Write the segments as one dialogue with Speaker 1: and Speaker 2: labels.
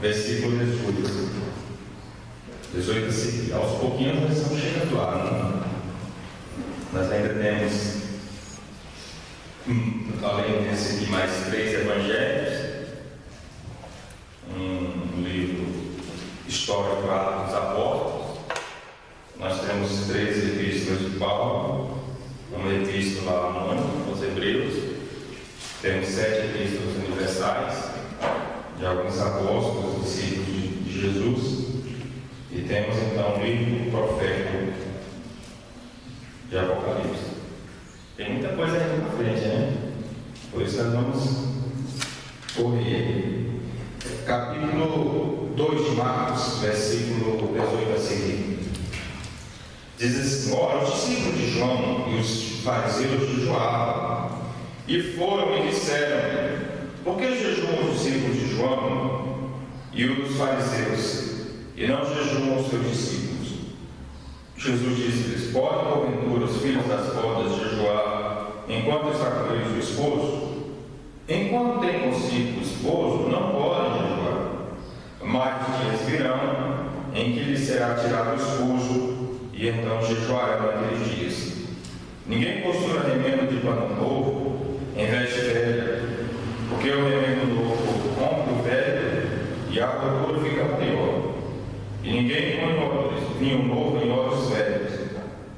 Speaker 1: versículo 18 a seguir. Aos pouquinhos nós estamos chegando lá, não? Nós ainda temos, além desse aqui, mais 3 evangelhos, um livro histórico dos apóstolos. Nós temos 3 epístolas de Paulo, uma epístola anônima aos Hebreus, temos 7 epístolas universais de alguns apóstolos, discípulos de Jesus, e temos então o livro profético de Apocalipse. Tem muita coisa aí na frente, né? Por isso nós vamos correr. Capítulo 2 de Marcos, versículo 18 a seguir. Diz assim: ora, os discípulos de João e os fariseus jejuavam, e foram e disseram: por que jejuam os discípulos de João e os fariseus, e não jejuam os seus discípulos? Jesus disse-lhes: pode porventura os filhos das bodas jejuar enquanto está com eles o esposo? Enquanto tem consigo o esposo, não podem jejuar. Mas os dias virão em que lhes será tirado o esposo, e então jejuarão naqueles dias. Ninguém costura remendo de pano novo em veste velha, porque o remendo novo rompe o velho e a gordura fica maior. E ninguém põe vinho novo em odres velhos.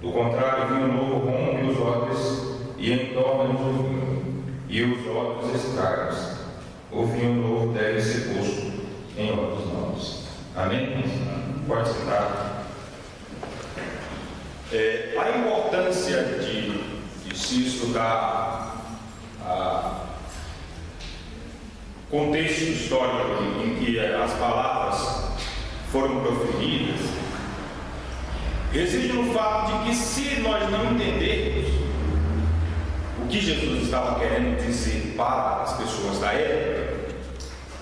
Speaker 1: Do contrário, vinho novo rompe os odres e entorna o vinho, e os odres estragam-se. O vinho novo deve ser posto em odres novos. Amém? Pode sentar. A importância de se estudar contexto histórico em que as palavras foram proferidas reside no fato de que, se nós não entendermos o que Jesus estava querendo dizer para as pessoas da época,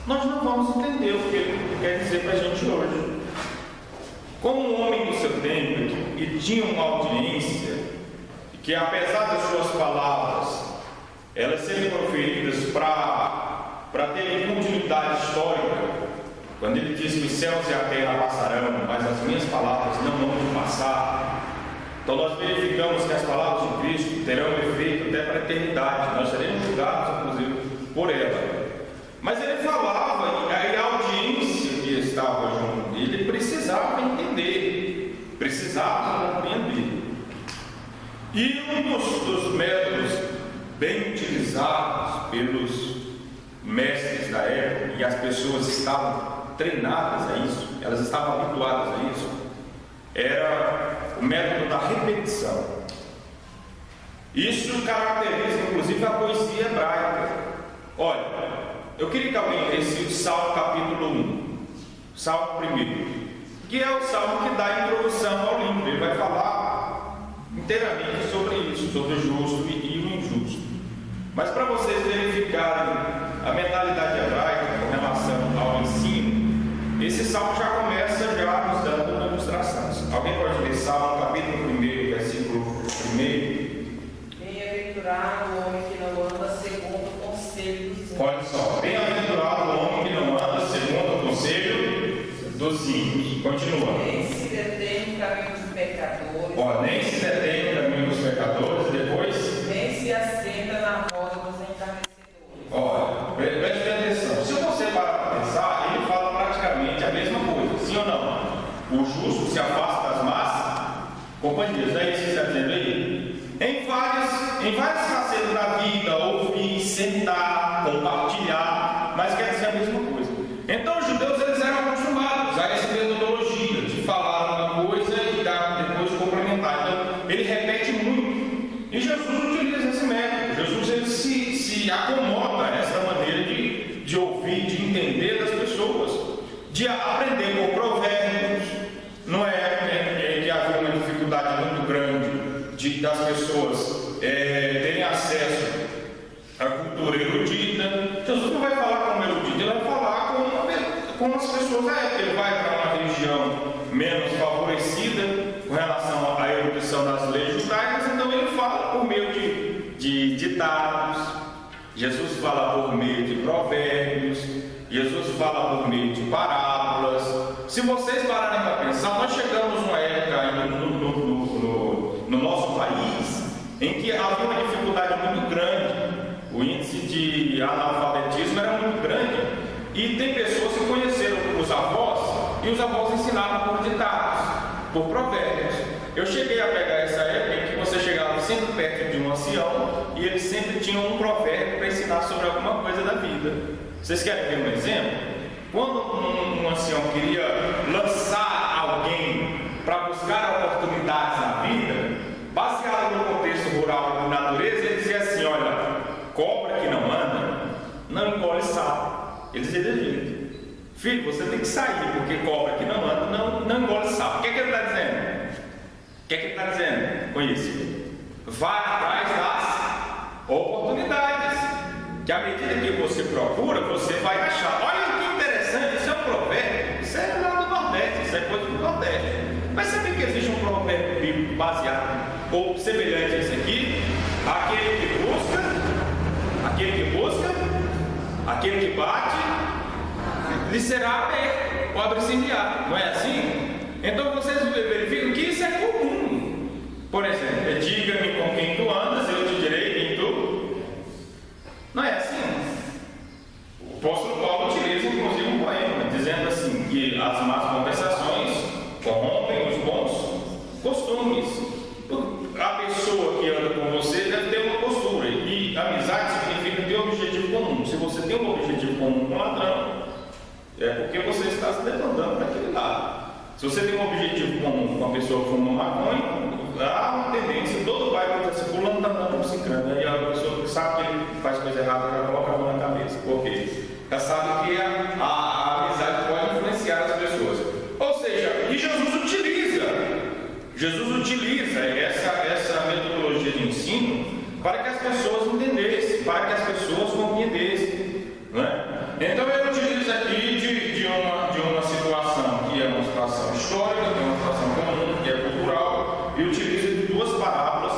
Speaker 1: nós não vamos entender o que ele quer dizer para a gente hoje. Como um homem do seu tempo, que tinha uma audiência, que apesar das suas palavras elas serem proferidas para terem continuidade histórica, quando ele diz que os céus e a terra passarão, mas as minhas palavras não vão passar, então nós verificamos que as palavras de Cristo terão efeito até para a eternidade. Nós seremos julgados, inclusive, por ela. Mas ele falava, e a audiência que estava junto dele precisava entender, precisava compreender. E um dos métodos bem utilizados pelos mestres da época, e as pessoas estavam treinadas a isso, elas estavam habituadas a isso, era o método da repetição. Isso caracteriza inclusive a poesia hebraica. Olha, eu queria que alguém lesse o Salmo capítulo 1, Salmo 1, que é o salmo que dá a introdução ao livro. Ele vai falar inteiramente sobre isso, sobre o justo e o injusto. Mas para vocês verificarem a mentalidade hebraica com relação ao ensino, esse salmo já começa nos dando uma ilustração. Alguém pode ler Salmo capítulo 1, versículo 1?
Speaker 2: Bem-aventurado o homem que não anda segundo o conselho dos ímpios.
Speaker 1: Olha só, bem-aventurado o homem que não anda segundo o conselho dos ímpios. Continua.
Speaker 2: Nem se detém no caminho dos pecadores.
Speaker 1: Nem se detém no caminho dos pecadores. Depois,
Speaker 2: nem se assenta na roda dos encarnecedores.
Speaker 1: Olha, preste atenção. Se você parar para pensar, ele fala praticamente a mesma coisa, sim ou não? O justo se afasta das más companhias, não é isso que está dizendo aí? Em várias facetas da vida, ouvir, sentar, compartilhar, mas quer dizer a mesma coisa. Então os judeus eles eram acostumados a essa metodologia de falar uma coisa e depois complementar. Então ele repete muito. E Jesus utiliza esse método. Jesus ele se acomoda a essa maneira de ouvir, de entender das pessoas, de aprender por provérbios. Não é que havia uma dificuldade muito grande das pessoas terem acesso à cultura erudita. Jesus não vai falar como erudito, ele vai falar com as pessoas da época. Ele vai para uma região menos favorecida com relação à erudição das leis judaicas, então ele fala por meio de ditados. Jesus fala por meio de provérbios, Jesus fala por meio de parábolas. Se vocês pararem para pensar, nós chegamos numa época no nosso país em que havia uma dificuldade muito grande, o índice de analfabetismo era muito grande, e tem pessoas que conheceram os avós, e os avós ensinavam por ditados, por provérbios. Eu cheguei a pegar essa época em que você chegava sempre perto de um ancião, e eles sempre tinham um provérbio para ensinar sobre alguma coisa da vida. Vocês querem ver um exemplo? Quando um ancião queria lançar alguém para buscar oportunidades na vida, baseado no contexto rural e na natureza, ele dizia assim: olha, cobra que não anda, não engole sapo. Ele dizia desse jeito: filho, você tem que sair, porque cobra que não anda, não engole sapo. O que é que ele está dizendo? O que é que ele está dizendo com isso? Vai atrás das oportunidades, que à medida que você procura, você vai achar. Olha que interessante, isso é um provérbio, isso é lá do Nordeste, isso é coisa do Nordeste. Mas sabia que existe um provérbio bíblico baseado ou semelhante a esse aqui? Aquele que bate, lhe será aberto, ou abre-se-lhe-á. Não é assim? Então vocês verificam que isso é comum. Por exemplo, diga-me com quem tu andas, eu te direi quem tu. Não é assim? O apóstolo Paulo utiliza inclusive um poema, dizendo assim, que as más conversações corrompem os bons costumes. A pessoa que anda com você deve ter uma postura, e amizade significa ter um objetivo comum. Se você tem um objetivo comum com o ladrão, é porque você está se levantando para aquele lado. Se você tem um objetivo comum com a pessoa que fuma maconha, há uma tendência, todo bairro está se fulano, está andando com ciclano, e a pessoa que sabe que ele faz coisa errada, já coloca a mão na cabeça. Por quê? Já sabe que a amizade pode influenciar as pessoas. Ou seja, e Jesus utiliza essa metodologia de ensino para que as pessoas entendessem, para que as pessoas compreendessem, não é? Então ele utiliza aqui de uma situação que é uma situação histórica, que é uma situação comum, que é cultural, e utiliza de duas parábolas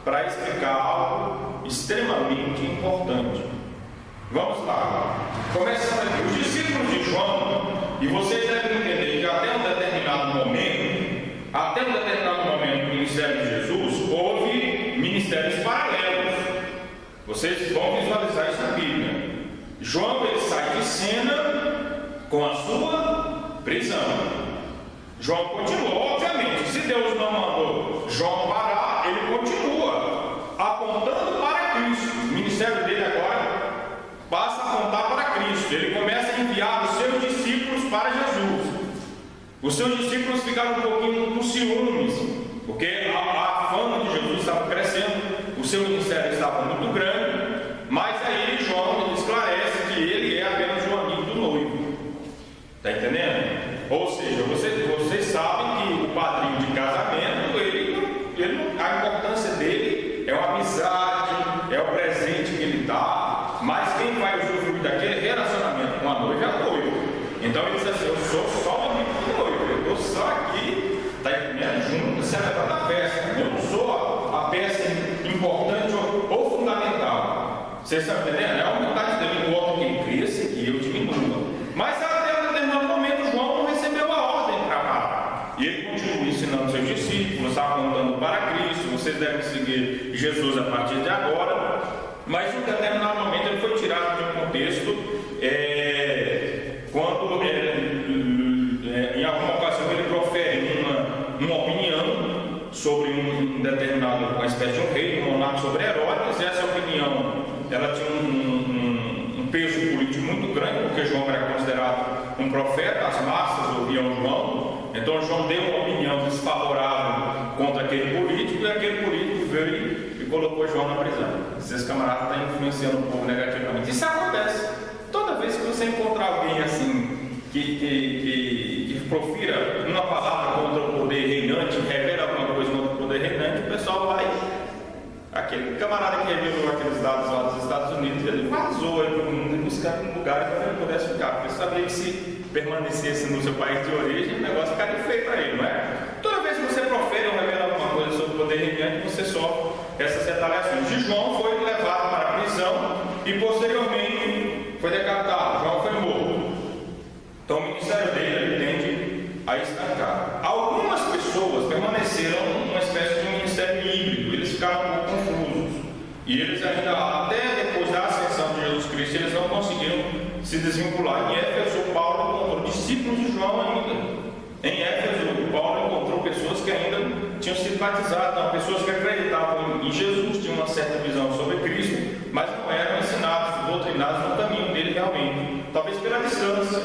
Speaker 1: para explicar algo extremamente importante. Vamos lá. Começando aqui, os discípulos de João, e vocês devem entender que até um determinado momento do ministério de Jesus, houve ministérios paralelos. Vocês vão visualizar isso na Bíblia. João, ele sai de cena com a sua prisão. João continua, obviamente. Se Deus não mandou João parar, ele continua apontando para Cristo. O ministério dele agora passa a apontar para Cristo. Ele começa a enviar os seus discípulos para Jesus. Os seus discípulos ficaram um pouquinho com ciúmes, porque a fama de Jesus estava crescendo, o seu ministério estava muito grande, mas aí João esclarece que ele é apenas um amigo do noivo. Está entendendo? Ou seja, vocês sabem que o padrinho de casamento, a importância dele é uma amizade, é o presente que ele dá, mas quem vai usufruir daquele relacionamento com a noiva é a noiva. Então ele diz assim: eu sou só um amigo do noivo, eu estou só aqui, está entendendo? Junto, celebrando a festa. Eu não sou a peça importante ou fundamental. Vocês estão entendendo? É a vontade dele, o homem que cresça e eu diminua. Mas até um determinado momento, João não recebeu a ordem para parar. E ele continua ensinando seus discípulos, apontando para Cristo. Vocês devem seguir Jesus a partir de agora. Mas em um determinado momento ele foi tirado de um contexto. Quando em alguma ocasião ele profere uma opinião sobre um determinado, uma espécie de um rei, um monarca sobre Herodes, e essa opinião ela tinha um peso político muito grande, porque João era considerado um profeta, as massas ouviam João, então João deu uma opinião desfavorável contra aquele político, e aquele político veio e colocou João na prisão. Esses camaradas estão influenciando o povo negativamente. Isso acontece. Toda vez que você encontrar alguém assim, que profira uma palavra contra o poder reinante, revela alguma coisa contra o poder reinante, o pessoal vai. Aquele camarada que revelou aqueles dados lá dos Estados Unidos, ele vazou, ele buscava um lugar para ele pudesse ficar, porque ele sabia que se permanecesse no seu país de origem, o negócio ficaria feio para ele, não é? Toda vez que você profere ou revela alguma coisa sobre o poder reinante, você sofre essas retaliações. E João foi levado para a prisão e posteriormente foi decapitado. João foi morto. E eles ainda, até depois da ascensão de Jesus Cristo, eles não conseguiram se desvincular. Em Éfeso, Paulo encontrou discípulos de João ainda. Em Éfeso, Paulo encontrou pessoas que ainda tinham sido batizadas, não, pessoas que acreditavam em Jesus, tinham uma certa visão sobre Cristo, mas não eram ensinados, doutrinados no caminho dele realmente, talvez pela distância.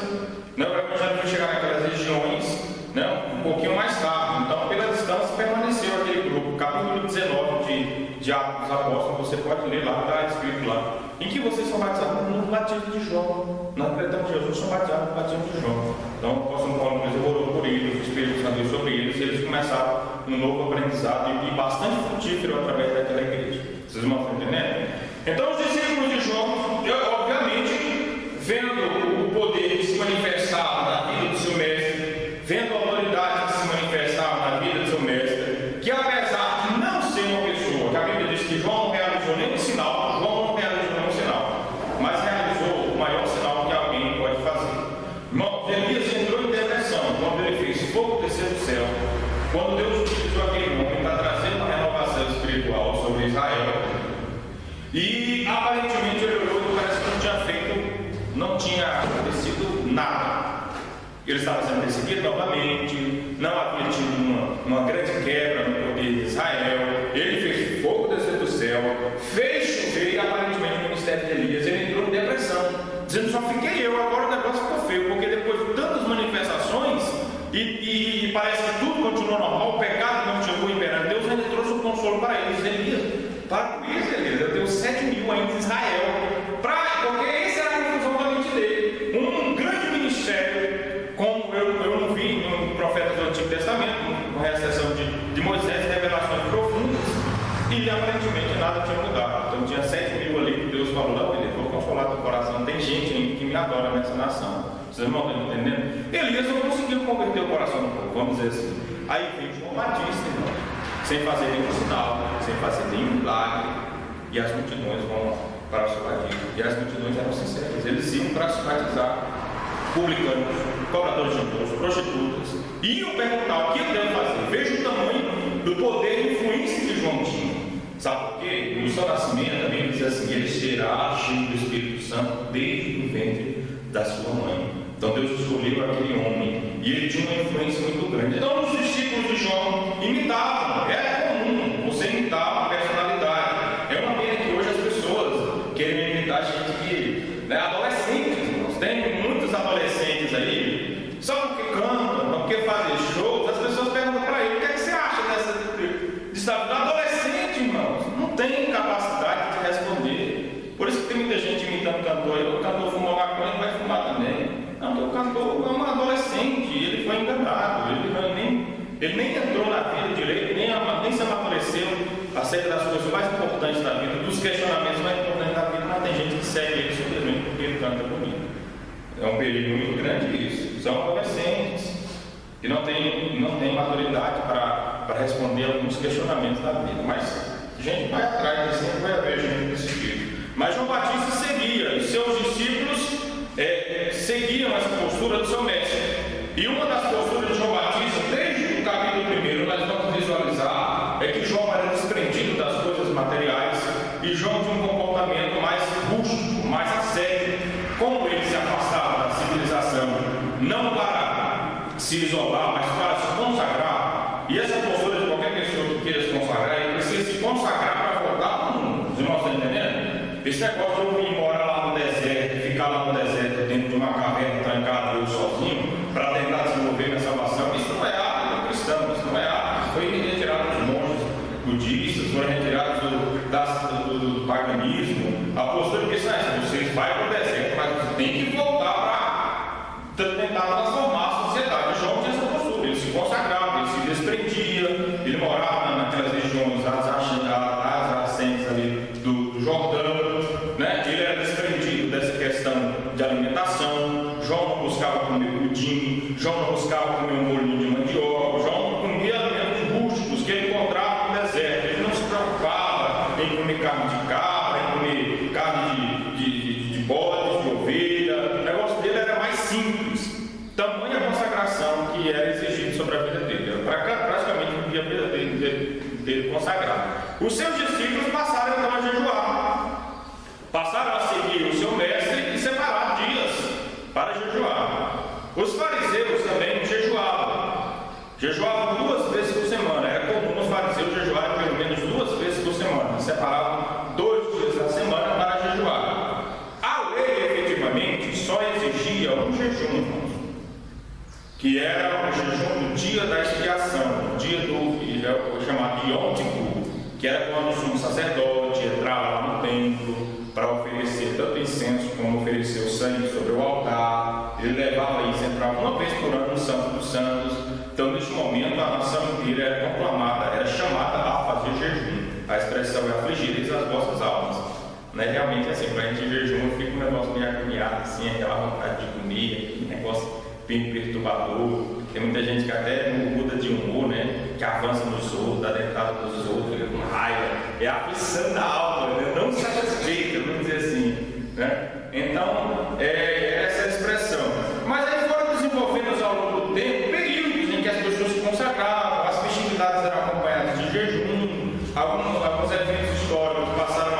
Speaker 1: Né? O Evangelho foi chegar naquelas regiões, né, um pouquinho mais tarde, então pela distância permaneceu aquele grupo. Capítulo 19 de Atos dos Apóstolos, você pode ler lá, está escrito lá, em que vocês são batizados no batismo de João. Nós acreditamos que Jesus são batizados no batismo de João. Então o apóstolo Paulo mesmo orou por eles, o Espírito Santo veio sobre eles, e eles começaram um novo aprendizado e bastante frutífero através daquela igreja. Vocês vão entendendo? Então os discípulos de João, obviamente, vendo o poder que se manifestava na vida do seu mestre, vendo a autoridade que se manifestava na vida do seu mestre, que apesar de não ser uma pessoa, que a Bíblia diz que João não realizou nenhum sinal, João não realizou nenhum sinal, mas realizou o maior sinal que alguém pode fazer. Irmão, Elias entrou em depressão quando ele fez fogo descer do céu, quando Deus utilizou aquele homem para trazer uma renovação espiritual sobre Israel. E aparentemente ele olhou e parece que não tinha feito, não tinha acontecido nada. Ele estava sendo perseguido novamente, não havia tido uma grande quebra no poder de Israel. Ele fez fogo descer do céu, fez chover, e aparentemente o ministério de Elias, ele entrou em depressão, dizendo: só fiquei eu, agora o negócio ficou feio, porque depois de tantas manifestações, e parece que tudo continuou normal, o pecado não chegou imperando, Deus ainda trouxe um consolo para eles. Elias, para com isso, Elias, eu tenho 7.000 ainda em Israel, porque essa era a conclusão da mente dele, um grande ministério, como eu não vi no profeta do Antigo Testamento, com exceção de Moisés, revelações profundas, e aparentemente nada tinha mudado. Então tinha 7.000 ali que Deus falou: não, Elias, vou consolar teu coração, tem gente ainda que me adora nessa nação. Vocês não estão entendendo? Elias não conseguiu converter o coração do povo, vamos dizer assim. Aí veio João Batista, irmão, sem fazer nenhum sinal, sem fazer nenhum milagre, e as multidões vão para se batismo. E as multidões eram sinceras, eles iam para se batizar. Publicanos, cobradores de impostos, prostitutas, iam perguntar o que ele deve fazer. Veja o tamanho do poder e influência que João tinha. Sabe por quê? No seu nascimento, a Bíblia diz assim: ele será cheio do Espírito Santo desde o ventre da sua mãe. Então Deus escolheu aquele homem e ele tinha uma influência muito grande. Então os discípulos de João imitavam, era comum você imitar a personalidade. É uma pena que hoje as pessoas querem imitar gente que, né, adolescentes. Tem muitos adolescentes aí, só porque cantam, porque fazem shows, as pessoas perguntam para ele: o que é que você acha de estar adolescente, irmãos? Não tem capacidade de responder. Por isso que tem muita gente imitando cantor. O cantor fumou maconha, ele vai fumar também. Não, o cantor é um adolescente, ele foi enganado, ele nem entrou na vida direito, nem se amadureceu acerca das coisas mais importantes da vida, dos questionamentos mais importantes da vida, mas tem gente que segue ele simplesmente porque ele canta bonito. É um perigo muito grande isso. São adolescentes que não têm maturidade para responder alguns questionamentos da vida. Mas a gente vai atrás, sempre vai haver gente desse tipo. Mas João Batista seguia, e seus discípulos seguiam essa postura do seu mestre. E uma das posturas de João Batista, desde o capítulo 1, nós vamos visualizar, é que João era desprendido das coisas materiais e João tinha um comportamento mais rústico, mais ascético. Como ele se afastava da civilização, não para se isolar, mas para se consagrar. E essa postura de qualquer pessoa que queira se consagrar, ele precisa se consagrar para voltar para o mundo. Os irmãos estão entendendo? Esse negócio de eu ir embora lá no deserto, ficar lá no deserto dentro de uma caverna trancada eu sozinho, para tentar desenvolver minha salvação, isso não é arte do cristão, isso não é arte. Isso foi retirado dos monges budistas, foram retirados do paganismo. A postura que vocês vão para o deserto, mas você tem que voltar para tentar transformar a sociedade. João tinha essa postura, ele se consagrava, ele se desprendia, ele morava naquelas regiões adjacentes ali do Jordão, né? Ele era desprendido dessa questão de alimentação. João não buscava comer pudim, João não buscava comer um bolinho de mandioca, João comia alimentos rústicos que ele encontrava no deserto. Ele não se preocupava em comer carne de cabra, em comer carne de bode, de ovelha. O negócio dele era mais simples. Tamanha consagração que era exigido sobre a vida dele. Era praticamente a vida dele consagrado. Os seus discípulos passaram então a jejuar. jejum, irmãos, que era o jejum do dia da expiação, o dia do chamado Yom Kippur, que era quando o sumo sacerdote entrava lá no templo para oferecer tanto incenso como oferecer o sangue sobre o altar. Ele levava isso, entrava uma vez por ano no Santo dos Santos. Então, neste momento, a nação inteira era conclamada, era chamada a fazer jejum. A expressão é afligireis as vossas almas. Não é realmente assim, para a gente jejum, fica um negócio meio agoniado, assim, aquela vontade de comer, aquele negócio bem perturbador. Tem muita gente que até muda de humor, né? Que avança nos outros, dá dentada nos outros, fica com raiva. É a aflição da alma, né? Não satisfeita, vamos dizer assim, né? Então, é essa expressão. Mas aí foram desenvolvendo ao longo do tempo períodos em que as pessoas se consagravam, as festividades eram acompanhadas de jejum, alguns eventos históricos passaram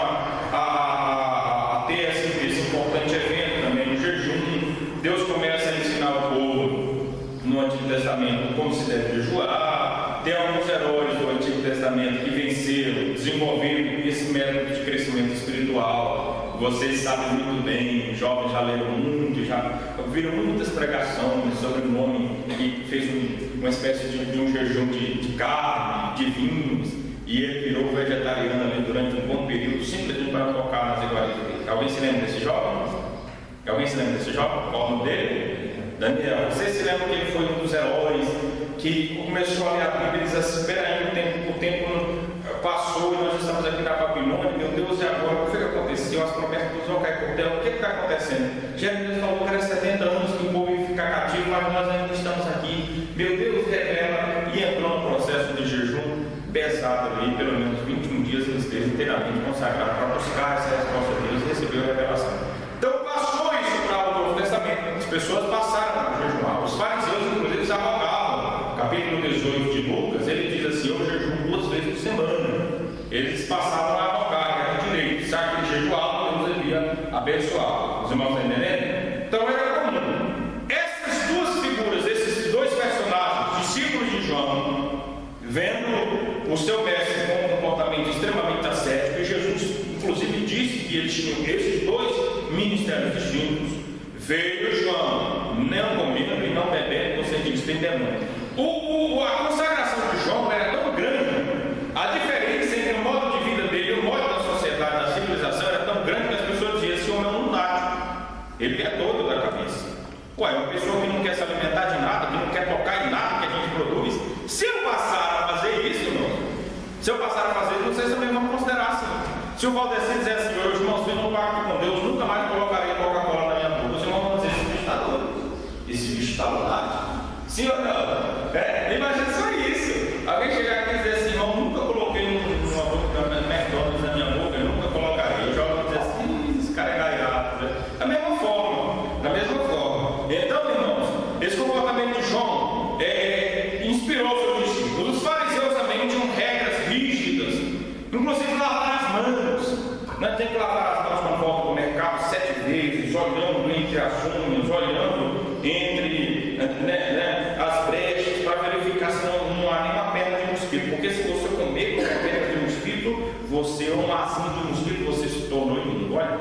Speaker 1: a ter esse importante evento também, o jejum. Deus começa a ensinar o povo no Antigo Testamento como se deve jejuar. Tem alguns heróis do Antigo Testamento que venceram, desenvolvendo esse método de crescimento espiritual. Vocês sabem muito bem, jovens já leram muito, já viram muitas pregações sobre um homem que fez uma espécie de um jejum de carne, de vinhos, e ele virou vegetariano ali durante um bom período, simplesmente para tocar nas iguarias dele. Alguém se lembra desse jovem? Alguém se lembra desse jovem? Qual o nome dele? Daniel. Você se lembra que ele foi um dos heróis que começou a ler a Bíblia e diz assim: espera aí, o tempo passou e nós estamos aqui na Babilônia, meu Deus, e agora? O que aconteceu? As promessas vão cair por terra. O que está acontecendo? Jeremias falou que era 70 anos que o povo ia ficar cativo, mas nós ainda estamos aqui. Meu Deus, revela. E entrou no processo de jejum pesado ali, pelo menos 21 dias ele esteve inteiramente consagrado para buscar essa resposta de Deus e recebeu a revelação. Então passou isso para o Novo Testamento. As pessoas passaram a jejuar. Os fariseus, inclusive, eles arrogavam. Capítulo 18 de Lucas, ele diz assim: eu jejuo 2 vezes por semana. Eles passavam a arrogar, era direito. Se aquele jejuava, Deus devia abençoar. Os irmãos estão entendendo? Então era comum. Essas duas figuras, esses dois personagens, discípulos de João, vendo o seu mestre com um comportamento extremamente ascético, e Jesus, inclusive, disse que eles tinham esses dois ministérios distintos. Veio João, não comendo e não bebendo, você diz, tem demônio. A consagração de João era tão grande, a diferença entre o modo de vida dele e o modo da sociedade, da civilização, era tão grande que as pessoas diziam: esse homem é um lunático, ele é todo da cabeça. Ué, uma pessoa que não quer se alimentar de nada, que não quer tocar em nada que a gente produz. Se eu passar a fazer isso, irmão, se eu passar a fazer isso, vocês também vão considerar assim. Se o Valdeci dizer assim: hoje, irmãos, fiz um pacto com Deus, nunca mais colocarei Coca-Cola na minha boca, os irmãos vão dizer: esse bicho está doido, esse bicho está lunático. Sim ou não? Imagina só isso. Alguém chegar aqui e dizer assim: irmão, nunca coloquei uma boca de McDonald's na minha boca, eu nunca colocarei. Eu já vou dizer assim: esse cara é gaiato. Da mesma forma, da mesma forma. Então, irmãos, esse comportamento de João inspirou seus discípulos. Os fariseus também tinham regras rígidas, inclusive lavar as mãos. Não tem que lavar as mãos quando volta do mercado 7 vezes, olhando entre as unhas, olhando entre as brechas para verificar se não há nenhuma perna de mosquito. Porque se você comer com uma perna de mosquito, você é um asinho de mosquito, você se tornou imundo. Olha,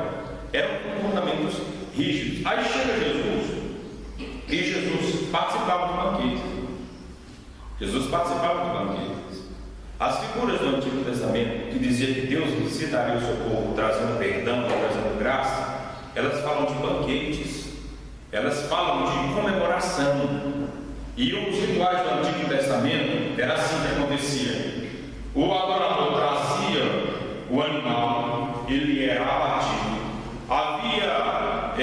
Speaker 1: eram comportamentos rígidos. Aí chega Jesus, e Jesus participava do banquete. Jesus participava do banquete. As figuras do Antigo Testamento que diziam que Deus visitaria o seu povo trazendo perdão, trazendo graça, elas falam de banquetes, elas falam de comemoração. E os rituais do Antigo Testamento era assim que acontecia. O adorador trazia o animal, ele era abatido. Havia,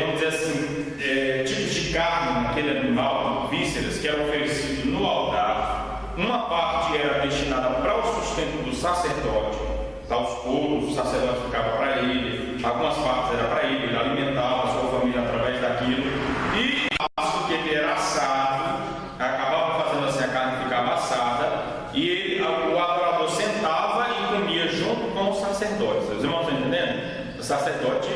Speaker 1: vamos dizer assim, tipos de carne naquele animal, vísceras, que eram oferecidos no altar. Uma parte era destinada para o sustento do sacerdote, aos couros, o sacerdote ficava para ele, algumas partes era para ele alimentava a sua família através daquilo, e o que ele era assado, acabava fazendo assim, a carne ficava assada, e o adorador sentava e comia junto com os sacerdotes. Os irmãos estão entendendo? O sacerdote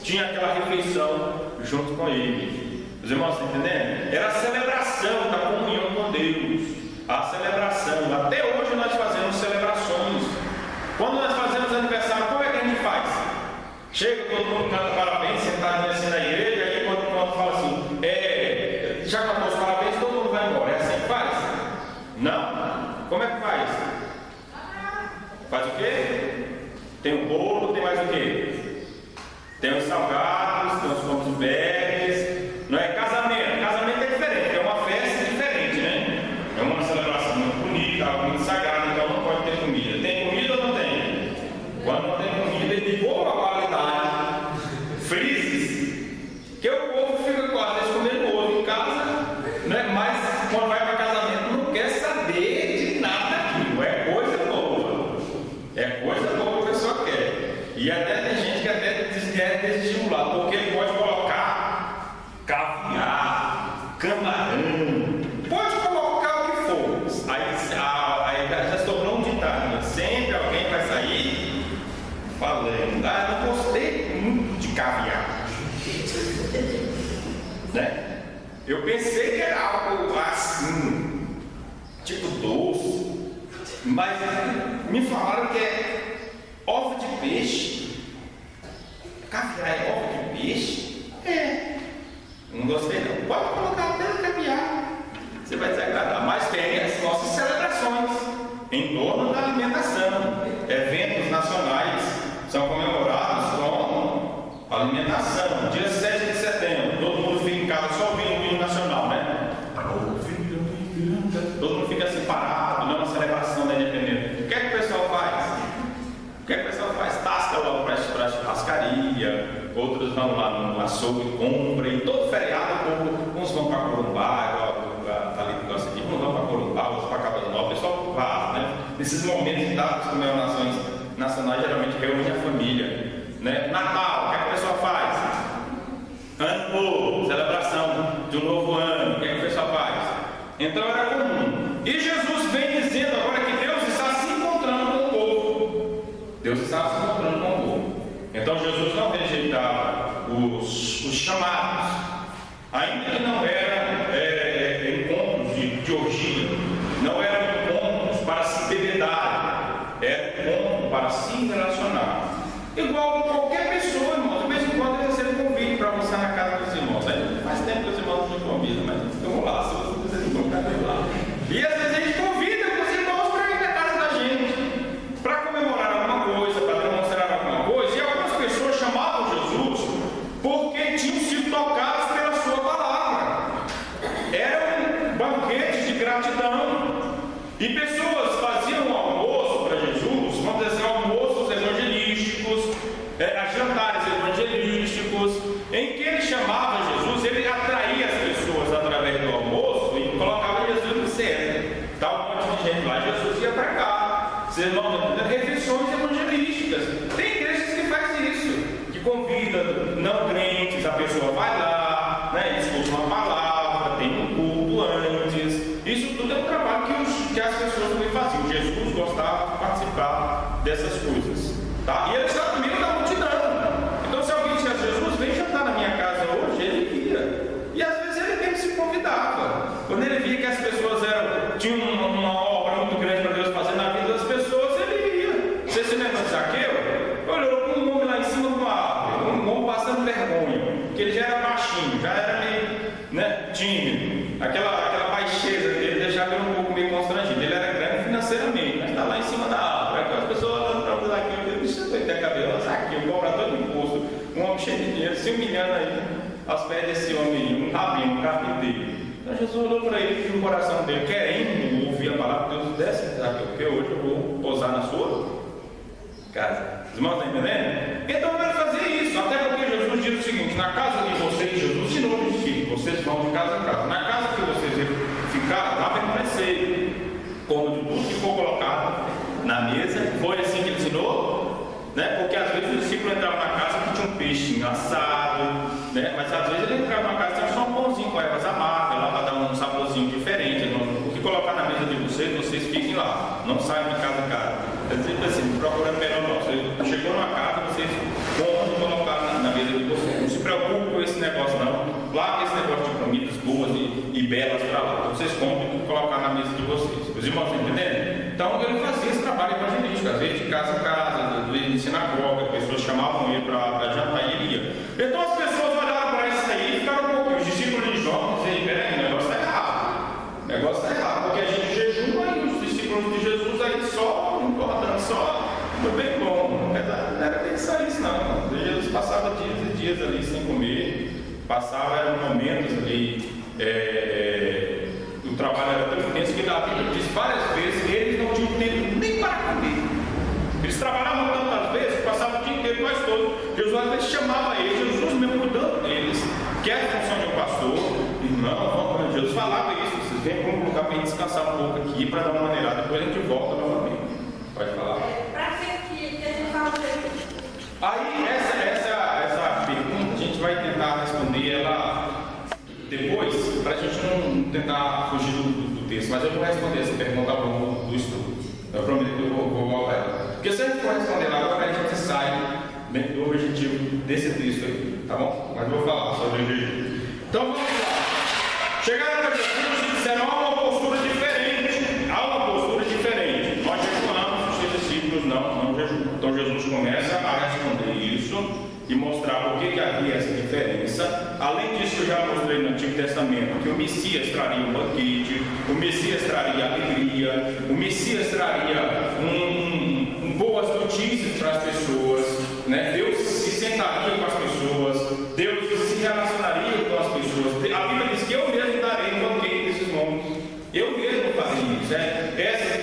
Speaker 1: tinha aquela refeição junto com ele. Os irmãos estão entendendo? Era a celebração da comunhão com Deus. A celebração, até hoje nós fazemos celebrações. Quando nós fazemos aniversário, como é que a gente faz? Chega, todo mundo canta parabéns, sentadinho assim na igreja, e aí quando fala assim: né? Eu pensei que era algo assim, tipo doce, mas me falaram que é ovo de peixe. Caviar é ovo de peixe? Não gostei não. Pode colocar até no caviar, você vai desagradar. Mas tem as nossas celebrações em torno da alimentação. Eventos nacionais são comemorados com alimentação. Dia 7 de setembro, todo mundo fica em casa só ouvindo o hino nacional, né? Todo mundo fica assim parado, não é uma celebração da independência. O que é que o pessoal faz? Tasca logo para a churrascaria, outros vão lá no açougue, compram, e todo feriado, uns vão para Corumbá, igual a Thalita gosta de, uns vão para Corumbá, outros para Cabas Novas, o pessoal vaza, né? Nesses momentos das comemorações nacionais, geralmente reúne a família, né? Natal, o que é que o pessoal faz? Ano novo, celebração de um novo ano, o que é que o pessoal faz? Então era comum. E Jesus vem dizendo agora que Deus está se encontrando com o povo. Deus está se encontrando com o povo. Então Jesus não rejeitava os chamados, ainda que não eram encontros de orgia, não eram encontros para se bebedar, era encontro para se relacionar. Igual qualquer pessoa, irmão, de vez em quando eu recebo convite para almoçar na casa dos irmãos. Aí faz tempo que os irmãos não me convidam, mas eu vou lá, se vocês me convidam, eu vou lá. E às vezes a gente convida os irmãos para ir na casa da gente, para comemorar alguma coisa, para demonstrar alguma coisa. E algumas pessoas chamavam Jesus porque tinham sido tocados pela sua palavra. Eram banquetes de gratidão. E pessoas faziam um almoço para Jesus, vamos dizer, almoços evangelísticos, jantares evangelísticos, em que ele chamava Jesus, ele atraía as pessoas através do almoço e colocava Jesus no centro. Estava um monte de gente lá, Jesus ia pregar. Vocês vão entender, refeições evangelísticas. Tem igrejas que fazem isso, que convida não crentes, a pessoa vai lá, né, escuta uma palavra, tem um culto antes. Isso tudo é um trabalho que as pessoas também faziam. Jesus gostava de participar dessas coisas, tá? E ele estava no meio da multidão. Então, se alguém dissesse, Jesus, vem jantar na minha casa hoje, ele ia. E às vezes ele mesmo se convidava. Quando ele via que as pessoas tinham uma obra muito grande para Deus fazer na vida das pessoas, ele ia. Você se lembra de Zaqueu? Olhou para um homem lá em cima de uma árvore, um homem passando vergonha, que ele já era baixinho, já era meio, né, tímido. Aquela baixeza dele deixava ele um pouco meio constrangido. Ele era grande financeiramente, mas está lá em cima da árvore. Aquelas pessoas olhando para o Zaqueu, eu disse, deixa eu ter cabelo, Zaqueu, cobra todo imposto, um homem cheio de dinheiro, se humilhando aí aos pés desse homem, um rabino, um carpinteiro. Então Jesus olhou para ele e viu o coração dele, querendo ouvir a palavra de Deus, desce, Zaqueu, porque hoje eu vou pousar na sua casa. Os irmãos estão entendendo? Então ele vai fazer isso, até porque Jesus diz o seguinte: na casa de vocês, Jesus ensinou os discípulos, vocês vão de casa em casa. Na casa que vocês ficaram, lá permanecer, como de tudo que for colocado na mesa. Foi assim que ele ensinou, né? Porque às vezes o discípulo entrava na casa que tinha um peixe assado, né? Mas às vezes ele entrava na casa que tinha só um pãozinho com ervas amargas, lá para dar um saborzinho diferente. O que colocar na mesa de vocês fiquem lá, não saiam de casa em casa. Eu sempre assim, procurando melhor não. Você chegou numa casa, vocês vão colocar na mesa de vocês. Não se preocupe com esse negócio não. Larga esse negócio de comidas boas e belas para lá. Vocês comprem e colocar na mesa de vocês. Os irmãos estão entendendo? Então ele fazia esse trabalho evangelístico, às vezes de casa em casa, de sinagoga, pessoas chamavam ele para jantar e ele ia. Então as pessoas olharam para isso aí e ficaram um pouco. Os discípulos de Jó diziam, peraí, o negócio está errado. O negócio está errado, porque a gente jejuma e os discípulos de Jesus aí só engordando, só no bem bom. Não era bem só isso não. Jesus passava dias e dias ali sem comer, passava momentos ali, o trabalho era tão intenso que Davi disse várias vezes que eles não tinham tempo nem para comer. Eles trabalhavam tantas vezes, passavam o dia inteiro nós todos. Jesus às vezes chamava eles, Jesus mesmo cuidando deles, que era a função de um pastor. Irmão, Jesus falava isso, vocês vêm para um lugar para descansar um pouco aqui, para dar uma maneirada, depois a gente volta novamente. Pode falar?
Speaker 2: Para que a gente fala isso?
Speaker 1: Aí essa pergunta a gente vai tentar responder ela depois, para a gente não tentar fugir do texto, mas eu vou responder essa pergunta ao longo do estudo. Eu prometo que eu vou voltar ela. Porque se a gente for responder ela agora, a gente sai do objetivo desse texto aí, tá bom? Mas eu vou falar sobre o objetivo. Então vamos lá. Chegaram para Jesus e disseram: há uma postura diferente. Há uma postura diferente. Nós jejuamos, os discípulos não jejuam. Então Jesus começa a responder isso e mostrar por que havia essa diferença. Além disso, eu já mostrei no Antigo Testamento que o Messias traria um banquete, o Messias traria alegria, o Messias traria boas notícias para as pessoas, né? Deus se sentaria com as pessoas, Deus se relacionaria com as pessoas. A Bíblia diz que eu mesmo darei um banquete nesses momentos, eu mesmo farei isso.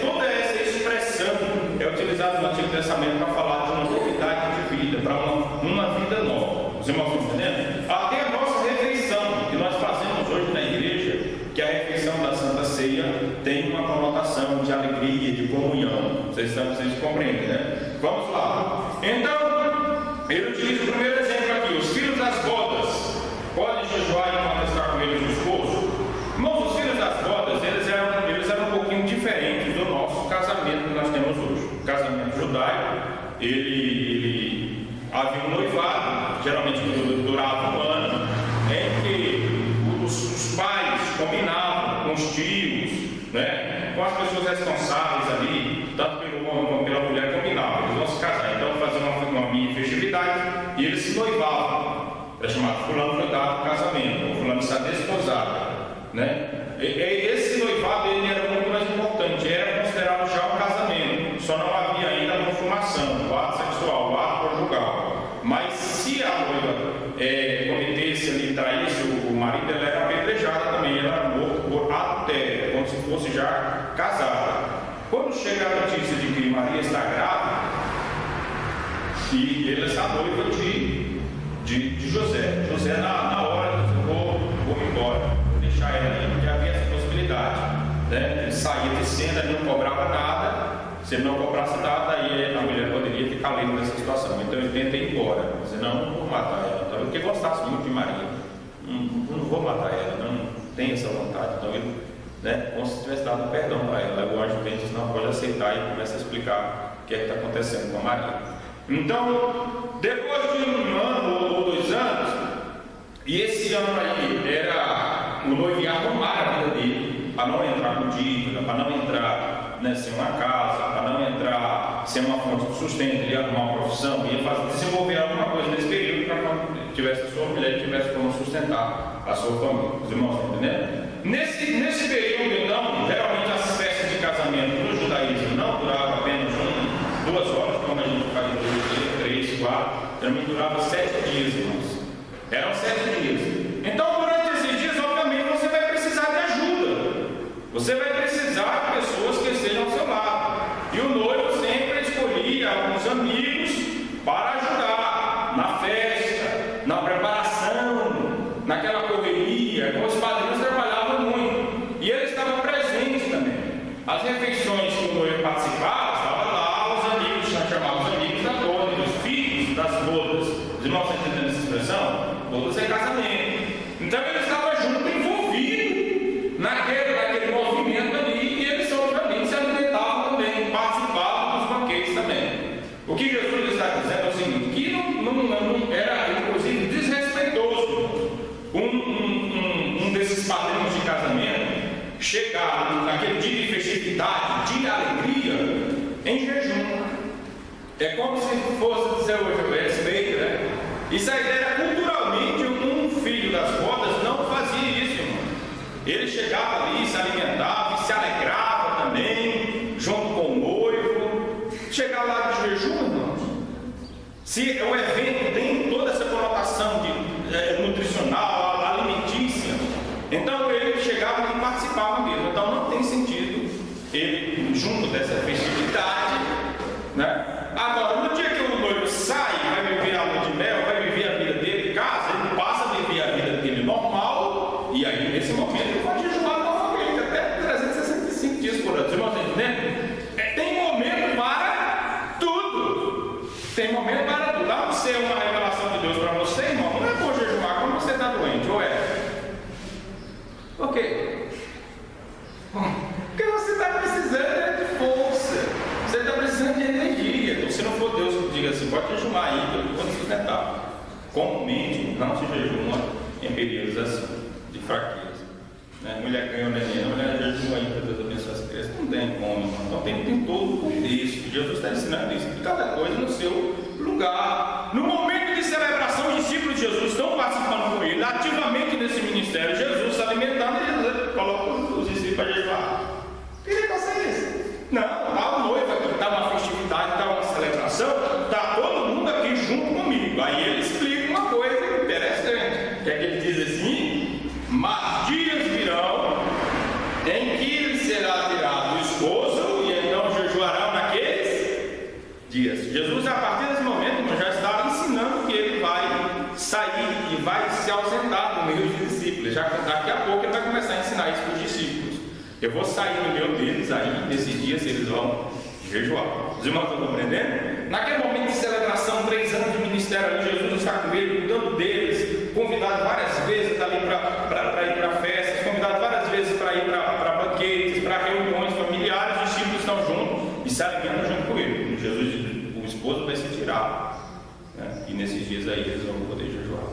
Speaker 1: Toda essa expressão é utilizada no Antigo Testamento para falar de uma novidade de vida, para uma vida nova. Os irmãos estão entendendo? Até a nossa refeição que nós fazemos hoje na igreja, que a refeição da Santa Ceia tem uma conotação de alegria, de comunhão. Vocês compreendem, né? Vamos lá. Então, ele utiliza o primeiro exemplo aqui: os filhos das bodas podem jejuar enquanto está com eles no esposo. Irmãos, os filhos das bodas, eles eram um pouquinho diferentes do nosso casamento que nós temos hoje. O casamento judaico, ele havia um noivado, geralmente durava um ano, em que os pais combinavam com os tios, né, com as pessoas responsáveis ali, tanto pelo homem como pela mulher, combinavam, eles vão se casar. Então faziam uma mini festividade e eles se noivavam. Era chamado fulano foi dado casamento, ou fulano está desposado, né? Esse noivado ele era muito mais importante, era considerado já um casamento, só não havia ainda a consumação, o ato sexual, o ato conjugal. Mas se a noiva cometesse ali, traísse o marido, ela era apedrejada também, ela era morta por adultério, como se fosse já casada. Quando chega a notícia de que Maria está grávida, e ela está noiva de José. José na hora disse: vou embora, vou deixar ela ali, porque havia essa possibilidade, né? Ele saía de cena, ele não cobrava nada. Se ele não cobrasse nada, aí a mulher poderia ficar livre dessa situação. Então ele tenta ir embora, dizendo: não vou matar ela. Então, porque gostasse muito de Maria, não vou matar ela, não tem essa vontade. Então ele, né, como se tivesse dado perdão para ela. Aí o anjo vem e diz: não, pode aceitar, e começa a explicar o que é que está acontecendo com a Maria. Então, depois de um ano ou 2 anos, e esse ano aí era o noiviado arrumar a vida dele, para não entrar com dívida, para não entrar, né, sem uma casa, para não entrar sem uma fonte de sustento, ele ia arrumar uma profissão, ia desenvolver alguma coisa nesse período para quando tivesse a sua mulher, tivesse como sustentar a sua família. Os irmãos estão entendendo? Nesse período, então, geralmente as festas de casamento no judaísmo não duravam apenas 2 horas, como a gente faz 2 dias, 3, 4, geralmente durava 7 dias, irmãos. Eram 7 dias. Então, durante esses dias, obviamente, você vai precisar de ajuda. Você vai precisar de pessoas que estejam ao seu lado. E o noivo sempre escolhia alguns amigos para ajudar na festa, na preparação, naquela correria. Como os padrinhos trabalhavam muito. E ele estava presente também. As refeições que o noivo participava, estavam lá os amigos, chamavam os amigos da boda, os filhos das bodas. Os irmãos estão entendendo essa expressão? Bodas é casamento. Então ele estava junto, envolvido naquele movimento ali, e eles obviamente se alimentavam também, participavam dos banquetes também. O que Jesus está dizendo é o seguinte: que não era, inclusive, desrespeitoso um desses padrinhos de casamento chegar naquele dia de festividade, de alegria, em jejum. É como se fosse dizer hoje, o respeito, né? Isso aí era culturalmente, um filho das bodas não fazia isso, irmão. Ele chegava ali, se alimentava, se alegrava também, junto com o noivo. Chegar lá de jejum, irmãos. Se o evento tem toda essa conotação de nutricional, alimentícia, então ele chegava e participava mesmo. Então não tem sentido ele, junto dessa festividade, né? Agora, no dia que o noivo sai, vai viver a lua de mel, vai viver a vida dele em casa, ele passa a viver a vida dele normal, e aí nesse momento ele pode jejuar novamente, até 365 dias por ano. Vocês estão entendendo? Tem momento para tudo. Tem momento para tudo. Dá para ser uma revelação de Deus para você, irmão. Não é por jejuar quando você está doente, ou é? Por quê? Porque você está precisando de força. períodos assim, de fraqueza. Né? Mulher ganhou neném, a mulher jejum aí para Deus abençoar as crianças, não tem como. Então tem todo o contexto. Jesus está ensinando isso, cada coisa no seu lugar. No momento de celebração, os discípulos de Jesus estão participando com ele, ativamente nesse ministério. Jesus se alimentando e Jesus coloca os discípulos para jejuar. Queria passar isso? Não, está a noiva aqui, está uma festividade, está uma celebração, está todo mundo aqui junto comigo. Aí ele explica uma coisa interessante, que é que ele diz assim: mas dias virão em que será tirado o esposo e então jejuarão naqueles dias. Jesus, a partir desse momento, já estava ensinando que ele vai sair e vai se ausentar do meio dos discípulos. Já daqui a pouco ele vai começar a ensinar isso para os discípulos. Eu vou sair do meio deles, aí nesses dias eles vão jejuar. Os irmãos estão compreendendo? Naquele momento de celebração, 3 anos de ministério ali, Jesus está com ele, cuidando deles, convidado várias vezes ali para ir para festas, convidado várias vezes para ir para banquetes, para reuniões familiares. Os discípulos estão juntos e se alimentam junto com ele. Jesus, o esposo vai ser tirado, né? E nesses dias aí eles vão poder jejuar.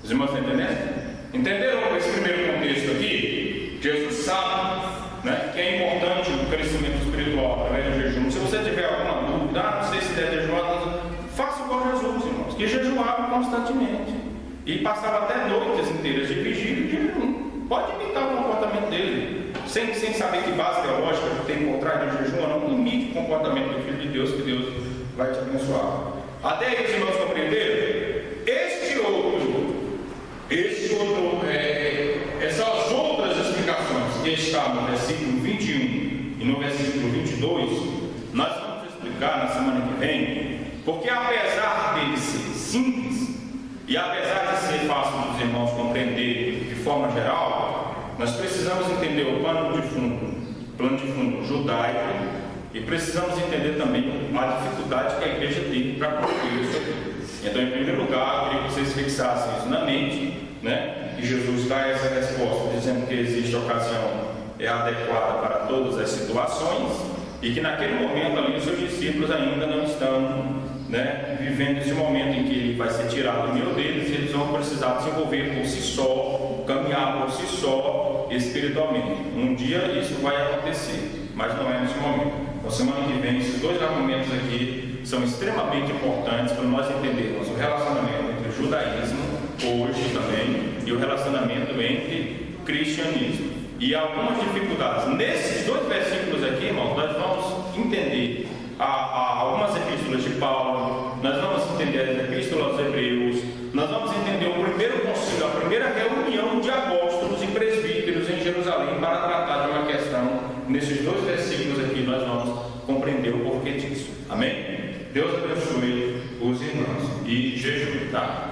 Speaker 1: Os irmãos estão entendendo? Entenderam esse primeiro contexto aqui? Jesus sabe, né, que é importante o crescimento espiritual através do jejum. Se você tiver alguma dúvida, não sei se deve jejuar, faça igual Jesus, irmãos, que jejuava constantemente e passava até noites inteiras de vigília e de jejum. Pode imitar o comportamento dele, sem saber que base teológica tem por trás do jejum. Não imite o comportamento do Filho de Deus, que Deus vai te abençoar. Até aí os irmãos compreenderam? Essas outras explicações que estão no versículo 21 e no versículo 22, nós vamos explicar na semana que vem, porque apesar dele ser simples e apesar de ser fácil dos irmãos compreender de forma geral, nós precisamos entender o plano de fundo judaico e precisamos entender também a dificuldade que a igreja tem para cumprir isso aqui. Então, em primeiro lugar, eu queria que vocês fixassem isso na mente, né? E Jesus dá essa resposta, dizendo que existe ocasião adequada para todas as situações e que naquele momento ali os seus discípulos ainda não estão, né, vivendo esse momento em que ele vai ser tirado do meio deles e eles vão precisar desenvolver por si só, caminhar por si só espiritualmente. Um dia isso vai acontecer, mas não é nesse momento. Na semana que vem, esses dois argumentos aqui são extremamente importantes para nós entendermos o relacionamento entre o judaísmo, hoje também, e o relacionamento entre cristianismo. E algumas dificuldades. Nesses dois versículos aqui, irmãos, nós vamos entender algumas epístolas de Paulo, nós vamos entender a epístola aos Hebreus, nós vamos entender o primeiro concílio, a primeira reunião de apóstolos e presbíteros em Jerusalém para tratar de uma questão. Nesses dois versículos aqui nós vamos compreender o porquê disso. Amém? Deus abençoe os irmãos e jejum, tá?